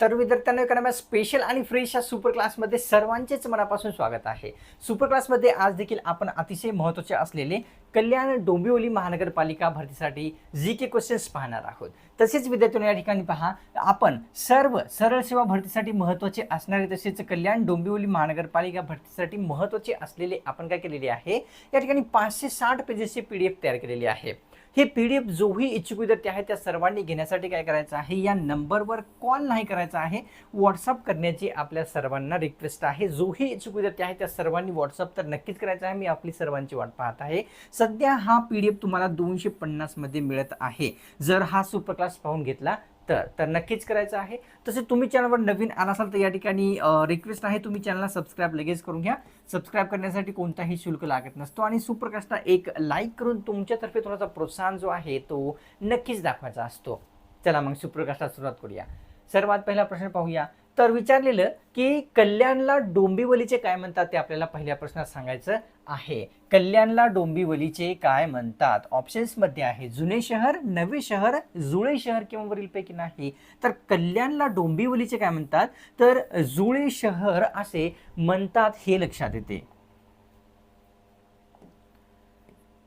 तर विद्यार्थ्यांना एखाद्या स्पेशल आणि फ्रेश या सुपर क्लासमध्ये सर्वांचेच मनापासून स्वागत आहे. सुपर क्लासमध्ये आज देखील आपण अतिशय महत्त्वाचे असलेले कल्याण डोंबिवली महानगरपालिका भरतीसाठी जीके क्वेश्चन्स पाहणार आहोत. तसेच विद्यार्थ्यांनो या ठिकाणी पहा, आपण सर्व सरळ सेवा भरतीसाठी महत्त्वाचे असणारे तसेच कल्याण डोंबिवली महानगरपालिका भरतीसाठी महत्त्वाचे असलेले आपण काय केलेले आहे, या ठिकाणी 560 पेजेसचे PDF तयार केलेले आहे. हे PDF जोही इच्छुक विद्यार्थी आहेत त्या सर्वांनी घेण्यासाठी काय करायचं आहे, या नंबरवर कॉल नाही करायचा आहे, व्हॉट्सअप करण्याची आपल्या सर्वांना रिक्वेस्ट आहे. जोही इच्छुक विद्यार्थी आहे त्या सर्वांनी व्हॉट्सअप तर नक्कीच करायचं आहे. मी आपली सर्वांची वाट पाहत आहे. सध्या हा PDF तुम्हाला 250 मध्ये मिळत आहे. जर हा सुपर क्लास पाहून घेतला तर नक्कीच करायचं आहे. तसे तुम्ही चॅनलवर नवीन आला असाल तर या ठिकाणी रिक्वेस्ट आहे, तुम्ही चॅनलला सबस्क्राईब लगेच करून घ्या. सबस्क्राईब करण्यासाठी कोणताही शुल्क लागत नसतो आणि सुपरकास्टला एक लाईक करून तुमच्यातर्फे थोडासा प्रोत्साहन जो आहे तो नक्कीच दाखवायचा असतो. चला मग सुपरकास्टला सुरुवात करूया. सर्वात पहिला प्रश्न पाहूया. तर विचारलेलं की कल्याणला डोंबिवलीचे काय म्हणतात ते आपल्याला पहिल्या प्रश्नात सांगायचं आहे. कल्याणला डोंबिवलीचे काय म्हणतात? ऑप्शन्स मध्ये आहे जुने शहर, नवे शहर, जुळे शहर किंवा वरीलपैकी नाही. तर कल्याणला डोंबिवलीचे काय म्हणतात, तर जुळे शहर असे म्हणतात हे लक्षात येते.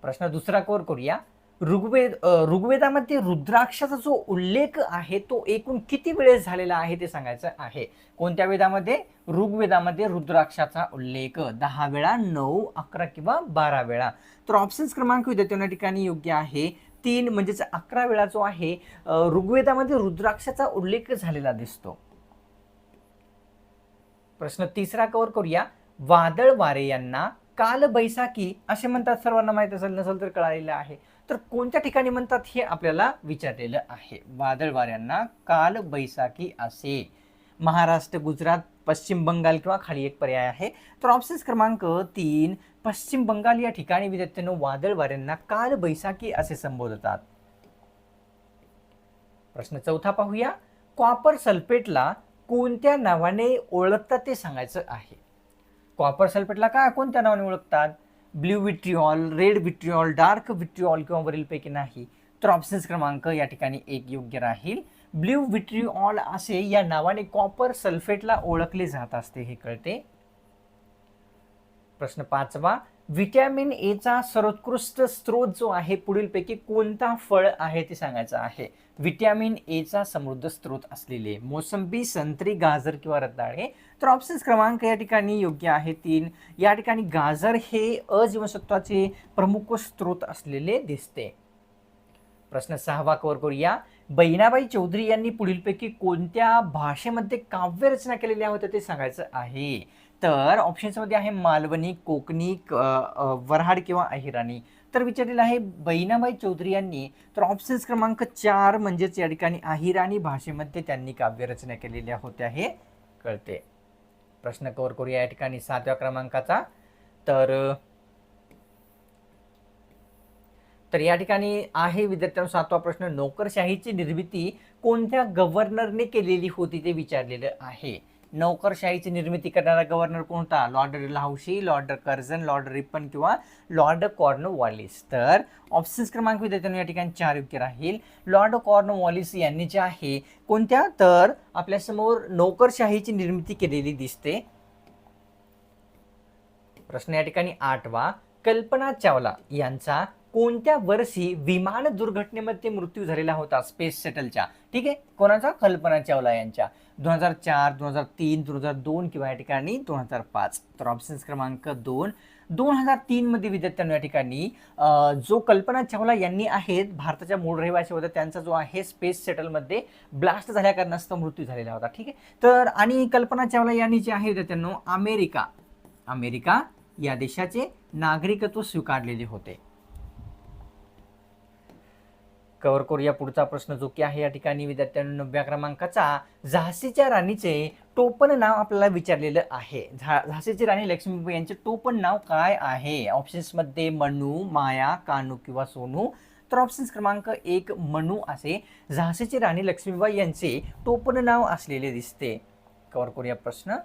प्रश्न दुसरा कव्हर करूया. ऋग्वेदामध्ये रुद्राक्षाचा जो उल्लेख आहे तो एकूण किती वेळेस झालेला आहे ते सांगायचं आहे. कोणत्या वेदामध्ये? ऋग्वेदामध्ये रुद्राक्षाचा उल्लेख 10 वेळा, 9, 11 किंवा 12 वेळा. तर ऑप्शन्स क्रमांक विद्यार्थ्यांना ठिकाणी योग्य आहे 3, म्हणजेच 11 वेळा जो आहे ऋग्वेदामध्ये रुद्राक्षाचा उल्लेख झालेला दिसतो. प्रश्न तिसरा कव्हर करूया. वादळ वारे यांना काल बैसाखी असे म्हणतात. सर्वांना माहित असेल, नसेल तर कळालेलं आहे. तर कोणत्या ठिकाणी म्हणतात हे आपल्याला विचारलेलं आहे. वादळ वाऱ्यांना काल बैसाखी असे. महाराष्ट्र, गुजरात, पश्चिम बंगाल किंवा खाली एक पर्याय आहे. तर ऑप्शन्स क्रमांक 3 पश्चिम बंगाल या ठिकाणी विद्यार्थ्यांनो वादळ वाऱ्यांना काल बैसाखी असे संबोधतात. प्रश्न चौथा पाहूया. कॉपर सल्फेटला कोणत्या नावाने ओळखतात ते सांगायचं आहे. कॉपर सल्फेटला काय कोणत्या नावाने ओळखतात? ब्ल्यू विट्रिऑल, रेड विट्रिऑल, डार्क विट्रिऑल किंवा वरीलपैकी नाही. तर ऑप्शन्स क्रमांक या ठिकाणी 1 योग्य राहील. ब्ल्यू विट्रिऑल असे या नावाने कॉपर सल्फेटला ओळखले जात असते हे कळते. प्रश्न 5वा. व्हिटॅमिन एचा सर्वोत्कृष्ट स्रोत जो आहे पुढीलपैकी कोणता फळ आहे ते सांगायचं आहे. व्हिटॅमिन एचा समृद्ध स्रोत असलेले मोसंबी, संत्री, गाजर किंवा रताळे. तर ऑप्शन्स क्रमांक या ठिकाणी योग्य आहे 3. या ठिकाणी गाजर हे अजीवनसत्वाचे प्रमुख स्रोत असलेले दिसते. प्रश्न 6वा कव्हर करूया. बहिणाबाई चौधरी यांनी पुढीलपैकी कोणत्या भाषेमध्ये काव्यरचना केलेल्या होत्या ते सांगायचं आहे. तर ऑप्शन्समध्ये आहे मालवणी, कोकणी, वऱ्हाड किंवा अहिराणी. तर विचारलेलं आहे बहिणाबाई चौधरी यांनी. तर ऑप्शन्स क्रमांक 4 म्हणजेच या ठिकाणी अहिराणी भाषेमध्ये त्यांनी काव्यरचना केलेल्या होत्या हे कळते. प्रश्न कव्हर करूया या ठिकाणी 7व्या क्रमांकाचा. तर या ठिकाणी आहे विद्यार्थ्यांनो 7वा प्रश्न. नोकरशाहीची निर्मिती कोणत्या गव्हर्नरने केलेली होती ते विचारलेलं आहे. नोकरशाहीची निर्मिती करणारा गव्हर्नर कोणता? Lord Dalhousie, Lord Curzon, Lord Ripon किंवा लॉर्ड कॉर्नवॉलिस. तर ऑप्शन्स क्रमांक विद्यार्थ्यांनो या ठिकाणी 4 योग्य राहील. लॉर्ड कॉर्नवॉलिस यांनी जे आहे कोणत्या, तर आपल्यासमोर नोकरशाहीची निर्मिती केलेली दिसते. प्रश्न या ठिकाणी 8वा. कल्पना चावला यांचा कोणत्या वर्षी विमान दुर्घटनेमध्ये मृत्यू झालेला होता स्पेस शटलच्या? ठीक आहे, कोणाचा? कल्पना चावला यांच्या. 2004, 2003, 2002 किंवा या ठिकाणी 2005. तर ऑप्शन्स क्रमांक 2. 2003 मध्ये विद्यार्थ्यांनो या ठिकाणी जो कल्पना चावला यांनी आहेत भारताच्या मूळ रहिवासी होत्या, त्यांचा जो आहे स्पेस शटलमध्ये ब्लास्ट झाल्या कारणास्तव मृत्यू झालेला होता. ठीक आहे, तर आणि कल्पना चावला यांनी जे आहे विद्यार्थ्यांनो अमेरिका या देशाचे नागरिकत्व स्वीकारलेले होते. कव्हर करूया पुढचा प्रश्न जो की आहे या ठिकाणी विद्यार्थ्यांनो 9व्या क्रमांकाचा. झाशीच्या राणीचे टोपण नाव आपल्याला विचारलेलं आहे. झाशीची राणी लक्ष्मीबाई यांचे टोपण नाव काय आहे? ऑप्शन्समध्ये मनू, माया, कानू किंवा सोनू. तर ऑप्शन्स क्रमांक 1 मनू असे झाशीची राणी लक्ष्मीबाई यांचे टोपण नाव असलेले दिसते. कव्हर करूया प्रश्न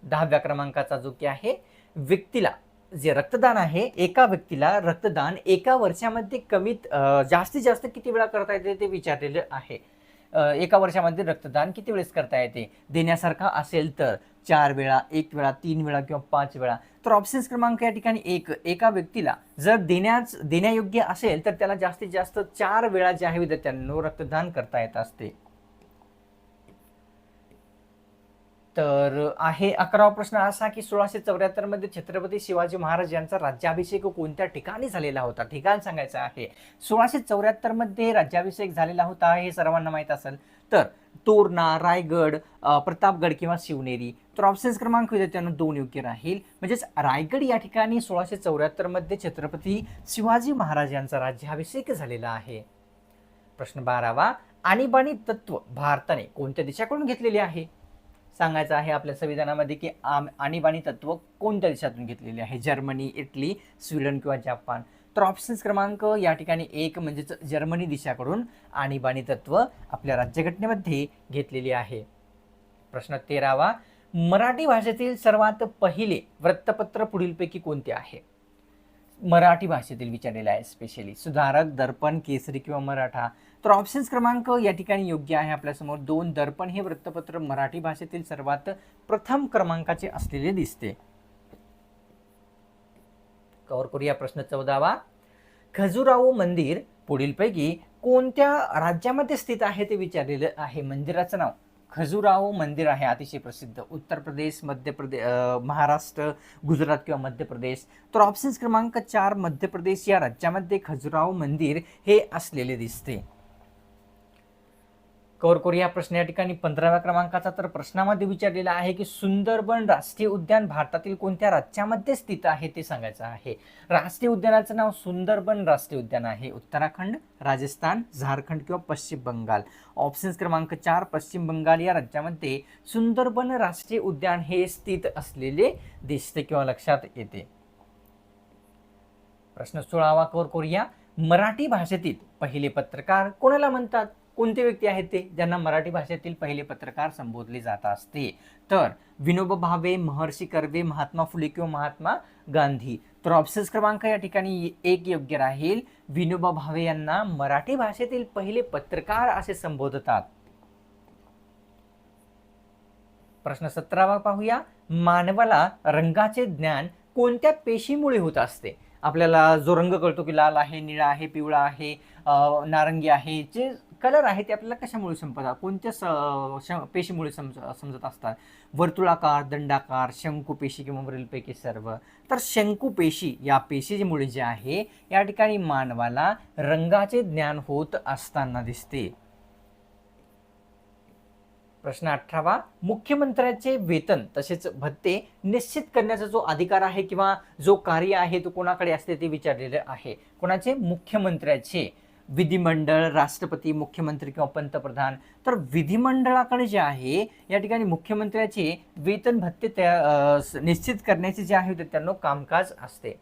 10व्या क्रमांकाचा जो की आहे. व्यक्तीला जे रक्तदान आहे, एका व्यक्तीला रक्तदान एका वर्षामध्ये जास्तीत जास्त किती वेळा करता येते ते विचारलेलं आहे. एका वर्षामध्ये रक्तदान किती वेळेस करता येते? देण्यासारखा असेल तर 4 वेळा, 1 वेळा, 3 वेळा किंवा 5 वेळा. तर ऑप्शन्स क्रमांक या ठिकाणी एका व्यक्तीला जर देण्यायोग्य असेल तर त्याला जास्तीत जास्त 4 वेळा जे आहे विद्यार्थ्यांनो रक्तदान करता येत असते. तर आहे 11वा प्रश्न असा की 1674 मध्ये छत्रपती शिवाजी महाराज यांचा राज्याभिषेक कोणत्या ठिकाणी झालेला होता? ठिकाण सांगायचं आहे. 1674 मध्ये राज्याभिषेक झालेला होता हे सर्वांना माहित असेल. तर तोरणा, रायगड, प्रतापगड किंवा शिवनेरी. तर ऑप्शन्स क्रमांक विद्यार्थ्यांना 2 योग्य राहील. म्हणजेच रायगड या ठिकाणी 1674 मध्ये छत्रपती शिवाजी महाराज यांचा राज्याभिषेक झालेला आहे. प्रश्न 12वा, आणीबाणी तत्व भारताने कोणत्या देशाकडून घेतलेले आहे? सांगायचं आहे आपल्या संविधानामध्ये की आणीबाणी तत्व कोणत्या देशातून घेतलेले आहे? जर्मनी, इटली, स्वीडन किंवा जपान. तर ऑप्शन्स क्रमांक या ठिकाणी 1 म्हणजेच जर्मनी देशाकडून आणीबाणी तत्व आपल्या राज्यघटनेमध्ये घेतलेली आहे. प्रश्न 13वा, मराठी भाषेतील सर्वात पहिले वृत्तपत्र पुढीलपैकी कोणते आहे? मराठी भाषेतील विचारलेलं आहे स्पेशली. सुधारक, दर्पण, केसरी किंवा मराठा. तर ऑप्शन्स क्रमांक या ठिकाणी योग्य आहे आपल्यासमोर. 2 दर्पण हे वृत्तपत्र मराठी भाषेतील सर्वात प्रथम क्रमांकाचे असलेले दिसते. कव्हर करूया प्रश्न 14वा, खजुराहो मंदिर पुढीलपैकी कोणत्या राज्यामध्ये स्थित आहे ते विचारलेलं आहे. मंदिराचं नाव खजुराहो मंदिर आहे, अतिशय प्रसिद्ध. उत्तर प्रदेश, मध्य प्रदेश, महाराष्ट्र, गुजरात किंवा मध्य प्रदेश. तर ऑप्शन्स क्रमांक 4 मध्य प्रदेश या राज्यामध्ये खजुराहो मंदिर हे असलेले दिसते. कव्हर करूया प्रश्न या ठिकाणी 15व्या क्रमांकाचा. तर प्रश्नामध्ये विचारलेला आहे की सुंदरबन राष्ट्रीय उद्यान भारतातील कोणत्या राज्यामध्ये स्थित आहे ते सांगायचं आहे. राष्ट्रीय उद्यानाचं नाव सुंदरबन राष्ट्रीय उद्यान आहे. उत्तराखंड, राजस्थान, झारखंड किंवा पश्चिम बंगाल. ऑप्शन्स क्रमांक 4 पश्चिम बंगाल या राज्यामध्ये सुंदरबन राष्ट्रीय उद्यान हे स्थित असलेले दिसते किंवा लक्षात येते. प्रश्न 16वा कव्हर करूया. मराठी भाषेतील पहिले पत्रकार कोणाला म्हणतात? कोणते व्यक्ती आहेत ते ज्यांना मराठी भाषेतील पहिले पत्रकार संबोधले जात असते? तर विनोबा भावे, महर्षी कर्वे, महात्मा फुले किंवा महात्मा गांधी. तर ऑप्शन्स क्रमांक या ठिकाणी 1 योग्य राहील. विनोबा भावे यांना मराठी भाषेतील पहिले पत्रकार असे संबोधतात. प्रश्न 17वा पाहूया. मानवाला रंगाचे ज्ञान कोणत्या पेशीमुळे होत असते? आपल्याला जो रंग कळतो की लाल आहे, निळा आहे, पिवळा आहे, नारंगी आहे, जे कलर आहे ते आपल्याला कशामुळे समजतात? कोणत्या पेशीमुळे समजत असतात? वर्तुळाकार, दंडाकार, शंकुपेशी किंवा वरीलपैकी सर्व. तर शंकुपेशी या पेशीमुळे जे आहे या ठिकाणी मानवाला रंगाचे ज्ञान होत असताना दिसते. प्रश्न 18वा, मुख्यमंत्र्याचे वेतन तसेच भत्ते निश्चित करण्याचा जो अधिकार आहे किंवा जो कार्य आहे तो कोणाकडे असते ते विचारलेले आहे. कोणाचे? मुख्यमंत्र्याचे. विधिमंडळ, राष्ट्रपती, मुख्यमंत्री किंवा पंतप्रधान. तर विधिमंडळाकडे जे आहे या ठिकाणी मुख्यमंत्र्याचे वेतन भत्ते निश्चित करण्याचे जे आहे त्यांना कामकाज असते.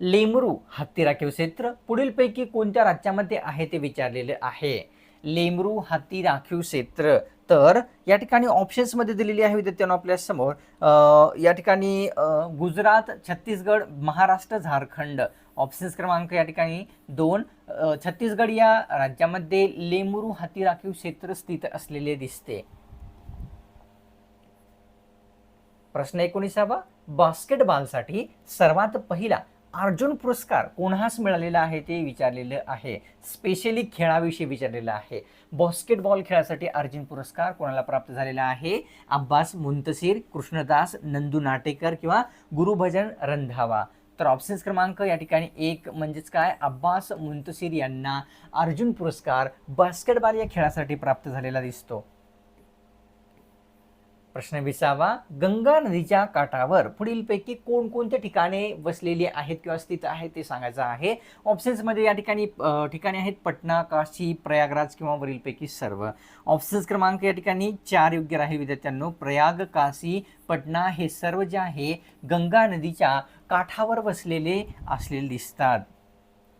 लेमरू हत्ती राखीव क्षेत्र पुढीलपैकी कोणत्या राज्यामध्ये आहे ते विचारलेले आहे. लेमरू हत्ती राखीव क्षेत्र. तर या ठिकाणी ऑप्शन्स मध्ये दिलेली आहे विद्यार्थ्यांनो आपल्या समोर. या ठिकाणी गुजरात, छत्तीसगड, महाराष्ट्र, झारखंड. ऑप्शन्स क्रमांक या ठिकाणी 2. छत्तीसगड या राज्यामध्ये लेमरू हत्ती राखीव क्षेत्र स्थित असलेले दिसते. प्रश्न 19वा, बास्केटबॉलसाठी सर्वात पहिला अर्जुन पुरस्कार कोणास मिळालेला आहे ते विचारलेलं आहे. स्पेशली खेळाविषयी विचारलेलं आहे. बास्केटबॉल खेळासाठी अर्जुन पुरस्कार कोणाला प्राप्त झालेला आहे? अब्बास मुंतसीर, कृष्णदास, नंदू नाटेकर किंवा गुरुभजन रंधावा. तर ऑप्शन्स क्रमांक या ठिकाणी 1 म्हणजेच काय? अब्बास मुंतसीर यांना अर्जुन पुरस्कार बास्केटबॉल या खेळासाठी प्राप्त झालेला दिसतो. प्रश्न 20वा, गंगा नदीच्या काठावर पुढीलपैकी कोणकोणत्या ठिकाणे वसलेली आहेत किंवा स्थित आहेत ते सांगायचं आहे. ऑप्शन्स मध्ये या ठिकाणी ठिकाणे आहेत पटना, काशी, प्रयागराज किंवा वरीलपैकी सर्व. ऑप्शन्स क्रमांक या ठिकाणी 4 योग्य राहील विद्यार्थ्यांनो. प्रयाग, काशी, पटना हे सर्व जे आहे गंगा नदीच्या काठावर वसलेले असलेले दिसतात.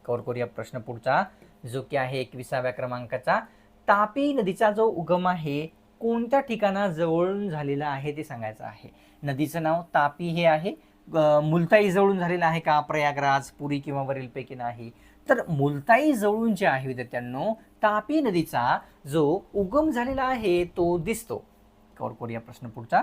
कव्हर करूया प्रश्न पुढचा जो की आहे 21व्या क्रमांकाचा. तापी नदीचा जो उगम आहे कोणत्या ठिकाणा जवळून झालेला आहे ते सांगायचं आहे. नदीचं नाव तापी हे आहे. मुलताई जवळून झालेला आहे का, प्रयागराज, पुरी किंवा वरीलपैकी नाही. तर मुलताई जवळून जे आहे विद्यार्थ्यांनो, तापी नदीचा जो उगम झालेला आहे तो दिसतो. कवर करूया प्रश्न पुढचा.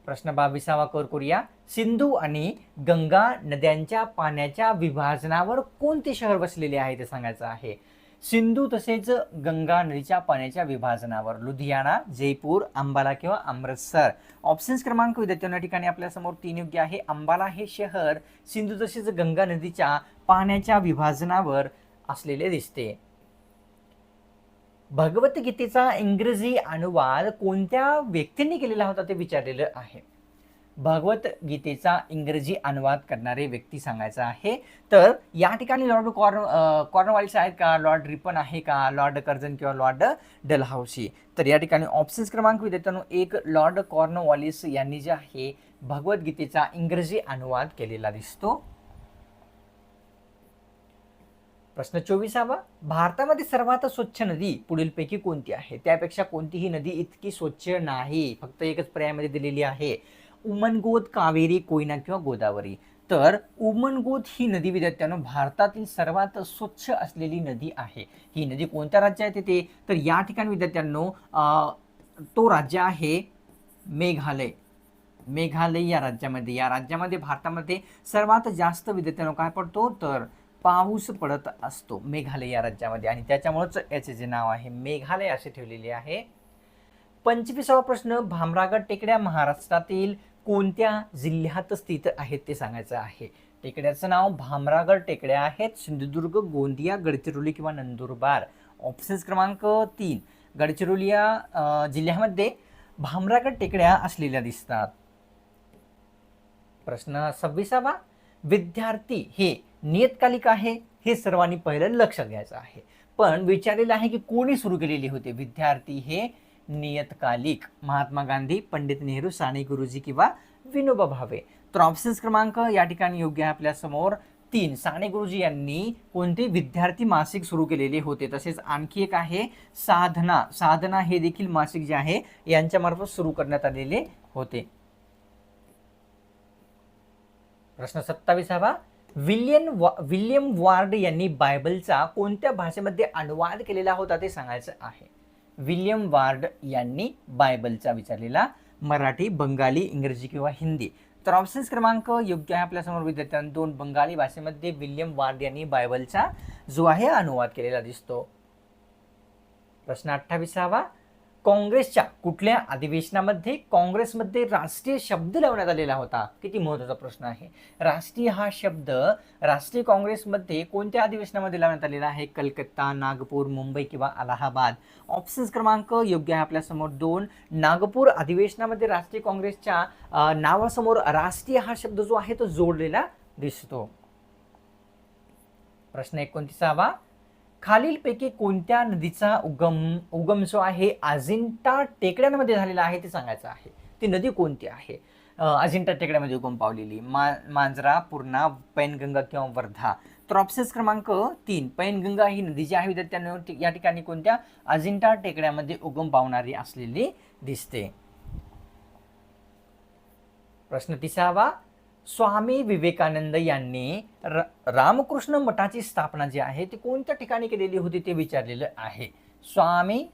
प्रश्न 22वा कवर करूया. सिंधू आणि गंगा नद्यांच्या पाण्याच्या विभाजनावर कोणते शहर वसलेले आहे ते सांगायचं आहे. सिंधू तसेच गंगा नदीच्या पाण्याच्या विभाजनावर लुधियाना, जयपूर, अंबाला किंवा अमृतसर. ऑप्शन्स क्रमांक विद्यार्थ्यांना ठिकाणी आपल्या समोर 3 योग्य आहे. अंबाला हे शहर सिंधू तसेच गंगा नदीच्या पाण्याच्या विभाजनावर असलेले दिसते. भगवद्गीतेचा इंग्रजी अनुवाद कोणत्या व्यक्तींनी केलेला होता ते विचारलेलं आहे. भगवद्गीतेचा इंग्रजी अनुवाद करणारे व्यक्ती सांगायचा आहे. तर या ठिकाणी लॉर्ड कॉर्नवालिस आहेत का, लॉर्ड रिपन आहे का, लॉर्ड कर्झन किंवा लॉर्ड डलहौसी. तर या ठिकाणी ऑप्शन्स क्रमांक विद्यार्थ्यांनो 1 लॉर्ड कॉर्नवालिस यांनी जे आहे भगवद्गीतेचा इंग्रजी अनुवाद केलेला दिसतो. प्रश्न 24वा. भारतामध्ये सर्वात स्वच्छ नदी पुढीलपैकी कोणती आहे. त्यापेक्षा कोणतीही नदी इतकी स्वच्छ नाही, फक्त एकच पर्यायामध्ये दिलेली आहे. उमनगोद, कावेरी, कोयना किंवा गोदावरी. तर उमनगोद ही नदी विद्यार्थ्यांनो भारतातील सर्वात स्वच्छ असलेली नदी आहे. ही नदी कोणत्या राज्यात येते, तर या ठिकाणी विद्यार्थ्यांनो तो राज्य आहे मेघालय. मेघालय या राज्यामध्ये भारतामध्ये सर्वात जास्त विद्यार्थ्यांनो काय पडतो, तर पाऊस पडत असतो मेघालय या राज्यामध्ये, आणि त्याच्यामुळेच याचे जे नाव आहे मेघालय असे ठेवलेले आहे. 25वा प्रश्न. भामरागड टेकड्या महाराष्ट्रातील कोणत्या जिल्ह्यात स्थित आहेत ते सांगायचं आहे. टेकड्याचं नाव भामरागड टेकड्या आहेत. सिंधुदुर्ग, गोंदिया, गडचिरोली किंवा नंदुरबार. ऑप्शन्स क्रमांक 3 गडचिरोली या जिल्ह्यामध्ये भामरागड टेकड्या असलेल्या दिसतात. प्रश्न 26वा. विद्यार्थी हे नियतकालिक आहे, हे सर्वांनी पहिलं लक्षात घ्यायचं आहे. पण विचारलेलं आहे की कोणी सुरू केलेली होते. विद्यार्थी हे नियतकालिक महात्मा गांधी, पंडित नेहरू, साने गुरुजी किंवा विनोबा भावे. तर ऑप्शन्स क्रमांक या ठिकाणी योग्य आहे आपल्या समोर 3 साने गुरुजी यांनी कोणते विद्यार्थी मासिक सुरू केलेले होते. तसेच आणखी एक आहे साधना हे देखील मासिक जे आहे यांच्यामार्फत सुरू करण्यात आलेले होते. प्रश्न 27वा. विल्यम वार्ड यांनी बायबलचा कोणत्या भाषेमध्ये अनुवाद केलेला होता ते सांगायचं आहे. विल्यम वार्ड यांनी बायबलचा विचारलेला मराठी, बंगाली, इंग्रजी किंवा हिंदी. तर ऑप्शन्स क्रमांक योग्य आहे आपल्यासमोर विद्यार्थ्यांना 2 बंगाली भाषेमध्ये विल्यम वार्ड यांनी बायबलचा जो आहे अनुवाद केलेला दिसतो. प्रश्न 28वा. काँग्रेसच्या कुठल्या अधिवेशनामध्ये काँग्रेसमध्ये राष्ट्रीय शब्द लावण्यात आलेला होता. किती महत्त्वाचा प्रश्न आहे. राष्ट्रीय हा शब्द राष्ट्रीय काँग्रेसमध्ये कोणत्या अधिवेशनामध्ये लावण्यात आलेला आहे. कलकत्ता, नागपूर, मुंबई किंवा अलाहाबाद. ऑप्शन्स क्रमांक योग्य आहे आपल्यासमोर 2 नागपूर अधिवेशनामध्ये राष्ट्रीय काँग्रेसच्या नावासमोर राष्ट्रीय हा शब्द जो आहे तो जोडलेला दिसतो. प्रश्न 29वा. खालीलपैकी कोणत्या नदीचा उगम जो आहे अजिंठा टेकड्यांमध्ये झालेला आहे ते सांगायचं आहे. ती नदी कोणती आहे. अजिंठा टेकड्यामध्ये उगम पावलेली. मांजरा, पूर्णा, पैनगंगा किंवा वर्धा. तर ऑप्शन्स क्रमांक 3 पैनगंगा ही नदी जी आहे विद्यार्थ्यांनो या ठिकाणी कोणत्या अजिंठा टेकड्यामध्ये उगम पावणारी असलेली दिसते. प्रश्न 30वा. स्वामी विवेकानंद यांनी रामकृष्ण मठाची स्थापना जी आहे ती कोणत्या ठिकाणी केलेली होती ते विचारलेलं आहे. स्वामी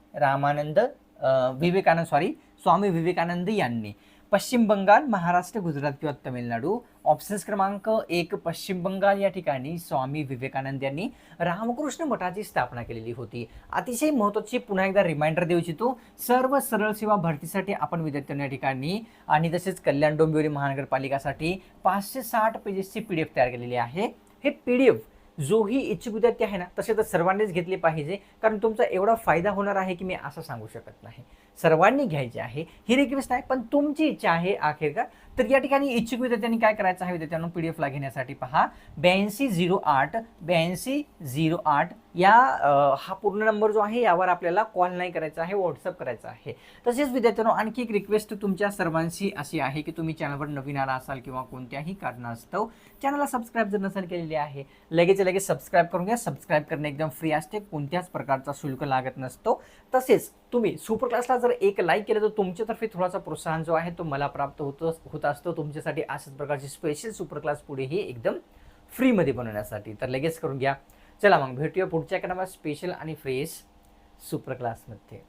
विवेकानंद यांनी पश्चिम बंगाल, महाराष्ट्र, गुजरात किंवा तमिळनाडू. ऑप्शन्स क्रमांक 1 पश्चिम बंगाल या ठिकाणी स्वामी विवेकानंद यांनी रामकृष्ण मठाची स्थापना केलेली होती. अतिशय महत्त्वाची पुन्हा एकदा रिमाइंडर देऊ इच्छितो. सर्व सरळ सेवा भरतीसाठी आपण विद्यार्थ्यांना या ठिकाणी आणि तसेच कल्याण डोंबिवली महानगरपालिकासाठी 560 पेजेसची PDF तयार केलेली आहे. हे PDF जोही इच्छुक विद्यार्थी आहे ना तसे तर सर्वांनीच घेतले पाहिजे, कारण तुमचा एवढा फायदा होणार आहे की मी असं सांगू शकत नाही. सर्वांनी घ्यायचे आहे ही रिक्वेस्ट आहे, पण तुमची इच्छा आहे आखिरकार. तर या ठिकाणी इच्छुक विद्यार्थ्यांनी काय करायचं आहे विद्यार्थ्यांनो PDF ला घेण्यासाठी पहा 8208 या हा पूर्ण नंबर जो आहे यावर आपल्याला कॉल नाही करायचा आहे, व्हॉट्सअप करायचा आहे. तसेच विद्यार्थ्यांनो आणखी एक रिक्वेस्ट तुमच्या सर्वांशी अशी आहे की तुम्ही चॅनलवर नवीन आला असाल किंवा कोणत्याही कारणास्तव चॅनलला सबस्क्राईब जर नसेल केलेले आहे लगेच सबस्क्राईब करून घ्या. सबस्क्राईब करणे एकदम फ्री असते, कोणत्याच प्रकारचा शुल्क लागत नसतो. तसेच तुम्ही सुपर क्लासला जर जर एक लाईक केलं तर तुमच्यातर्फे थोडासा प्रोत्साहन जो आहे तो मला प्राप्त होत असतो तुमच्यासाठी अशाच प्रकारची स्पेशल सुपर क्लास पुढेही एकदम फ्रीमध्ये बनवण्यासाठी. तर लगेच करून घ्या. चला मग भेटूया पुढच्या एका स्पेशल आणि फ्रेश सुपर क्लासमध्ये.